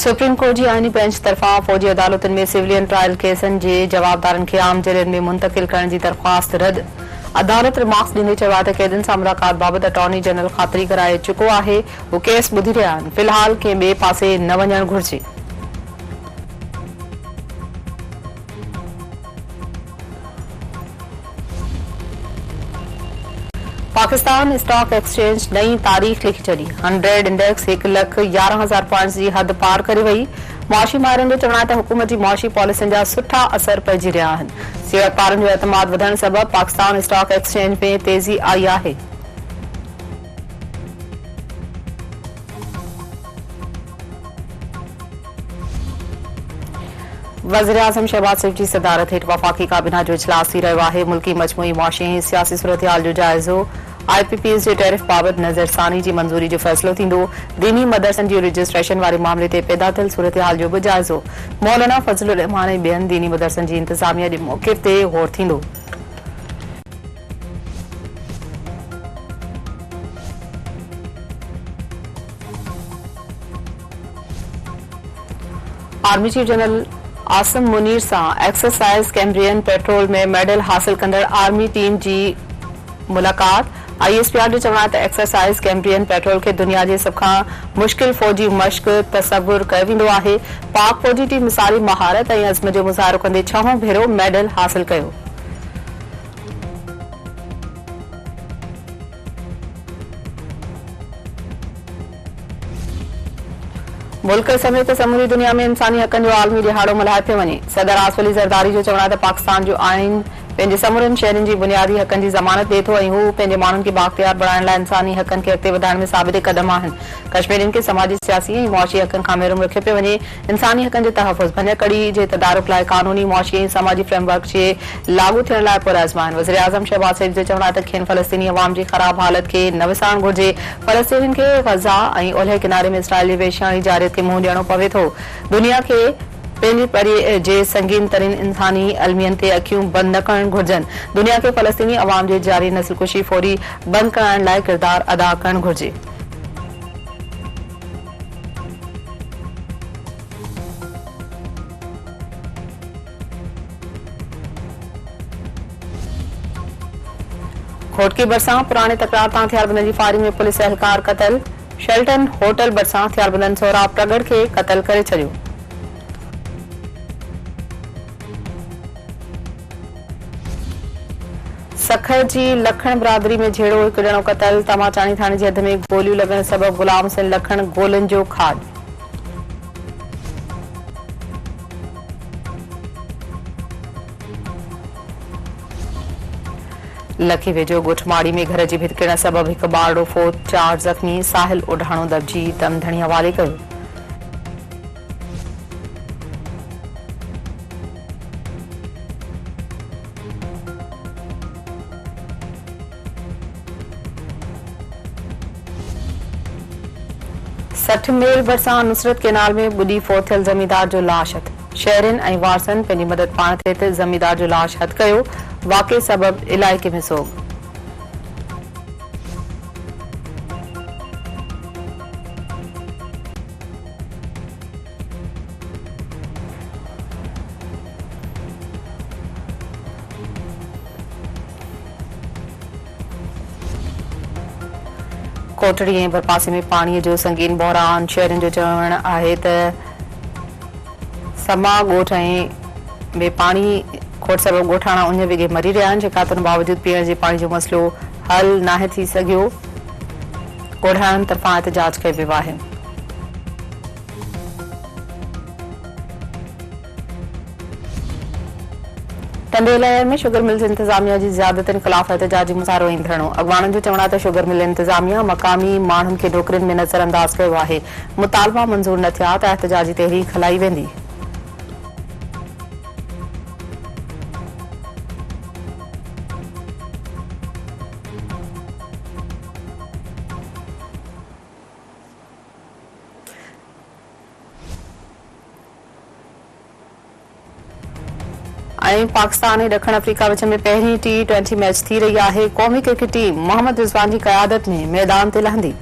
Supreme court की आईनी bench तरफा फौजी अदालतुनि में सिविलियन ट्रायल केसनि के जवाबदारनि खे आम जेलनि में मुंतकिल करण की दरख्वास्त रद्द। अदालत रिमार्क्स ॾींदे चयो आहे त कैदियुनि सां मुलाक़ात बाबति अटॉर्नी जनरल ख़ातिरी कराए चुको आहे। हू केस ॿुधी रहिया आहिनि। फ़िलहाल कंहिं ॿिए पासे न वञणु घुर्जे। पाकिस्तान स्टॉक एक्सचेंज नई तारीख़ लिखी छॾी। 100 इंडेक्स 1,11,000 पॉइंट्स की हद पार करे वही। मुआशी माहिरनि जो चवणु आहे त हुकूमत जी मुआशी पॉलिसियुनि जा सुठा असर पइजी रहिया आहिनि। सीड़तकारनि जो एतमाद वधण सबबि पाकिस्तान स्टॉक एक्सचेंज में तेज़ी आई आहे। वज़ीर-ए-आज़म शहबाज शरीफ की सदारत हेठि वफ़ाक़ी काबीना जो इजलास थी रहियो आहे। मुल्की मजमूई मुआशी ऐं सियासी सूरतहाल जो जाइज़ो। IPPS जे टैरिफ बाबति नज़रसानी की मंजूरी जो फ़ैसिलो थींदो। दीनी मदरसनि जी रजिस्ट्रेशन वारे मामले ते पैदा थियल सूरतहाल जो भी जाइज़ो। मौलाना फज़लुर रहमान ऐं ॿियनि दीनी मदरसनि जी इंतज़ामिया जे मौक़िफ़ ते गौर थींदो। Army chief general Asim Munir सां एक्सरसाइज कैम्ब्रियन पेट्रोल में मेडल हासिल कंदड़ आर्मी टीम की मुलाकात। ISPR जो चवणु आहे त एक्सरसाइज कैम्ब्रियन पेट्रोल के दुनिया के सब खां मुश्किल फौजी मश्क तसवुर कयो वेंदो आहे। पाक फौजी टीम मिसाली महारत ऐं अज़्म जो मुज़ाहिरो कंदे 6हों भेरो मेडल हासिल कयो। मुल्क समेत समूरी दुनिया में इंसानी हक़नि जो आलमी दिहाड़ो मल्हाए पियो वञे। सदर आसिफ अली ज़रदारी जो चवणु आहे त पाकिस्तान जो आइन पंहिंजे समूरनि शहरनि जी बुनियादी हक़नि जी ज़मानत ॾिए थो ऐं हू पंहिंजे माण्हुनि खे बाख़्तियार बणाइण लाइ इंसानी हक़नि खे अॻिते वधाइण में साबित क़दम आहिनि। कश्मीरियुनि खे समाजी सियासी ऐं मुआशी हक़नि खां महिरूम रखियो पियो वञे। इंसानी हक़नि जे तहफ़ुज़ भञकड़ी जे तदारुक लाइ क़ानूनी मुआशी ऐं समाजी फ्रेमवर्क जे लागू थियण लाइ पुरअज़्म आहिनि। वज़ीर-ए-आज़म शहबाज शरीफ जो चवणु आहे त खेनि फ़लस्तीनी अवाम जी ख़राब हालत खे न विसारणु घुर्जे। फ़लस्तीनियुनि खे ग़ज़ा ऐं ओलह किनारे में इसराइल जी वेश्याणी जारियत खे मुंहुं ॾियणो पवे थो। दुनिया खे पंहिंजी परे जे संगीन तरीन इंसानी अलमियन ते अखियूं बंद न करण घुर्जन। दुनिया के फ़लस्तीनी अवाम जे जारी नस्लकुशी फौरी बंद कराइण लाइ किरदार अदा करण घुर्जे। खोटकी भरिसां पुराणे तकरार तां हथियारबंदनि जी फायरिंग में पुलिस एहलकार क़तल। शेल्टन होटल भरिसां हथियारबंदनि सोहराब प्रगड़ खे क़तल करे छॾियो। सखर जी लखण बिरादरी में झेड़ो हिक ॼणो क़तल। तमाचाणी थाणे जी हद में गोलियूं लॻण सबबि गुलाम हुसैन लखण गोलियुनि जो खाॼ। लखी वेझो ॻोठमाड़ी में घर जी भित किरण सबबि हिकु ॿारड़ो फोत, 4 ज़ख़्मी। साहिल ओढाणो दॿिजी दम धणी हवाले कयो। सठ मेल भरिसां नुसरत केनाल में ॿुॾी फोत थियल ज़मींदार जो लाश हथ। शहरनि ऐं वारसनि पंहिंजी मदद पाण थिए त ज़मींदार जो लाश हथ कयो। वाक़े सबबि इलाइक़े में सोग। कोटड़ी ऐं बरपासे में पाणीअ जो संगीन बहिरान। शहरनि जो चवणु आहे त समा ॻोठ में पाणी खोट सबबि ॻोठाणा उञ विघे मरी रहिया आहिनि। शिकायतुनि बावजूदि पीअण जे पाणी जो मसइलो हल नाहे थी सघियो। ॻोठाणनि तरफ़ां एहतजाज कयो वियो आहे। टंडेलहर में शुगर मिल्स इंतजामिया की ज़ियादतनि ख़िलाफ़ एहतजाजी मुज़ाहिरो ऐं धरणो। अॻवाननि जो चवणु आहे त शुगर मिल इंतजामिया मक़ामी माण्हुनि खे नौकरियुनि में नज़रअंदाज़ कयो आहे। मुतालबा मंज़ूर न थिया त एहतजाजी तहरीक हलाई वेंदी। पाकिस्तान ऐं ॾखण अफ्रीका विच में पहिरीं T20 मैच थी रही है। क़ौमी क्रिकेट टीम मोहम्मद रिज़वान की क़यादत में मैदान ते लहंदी।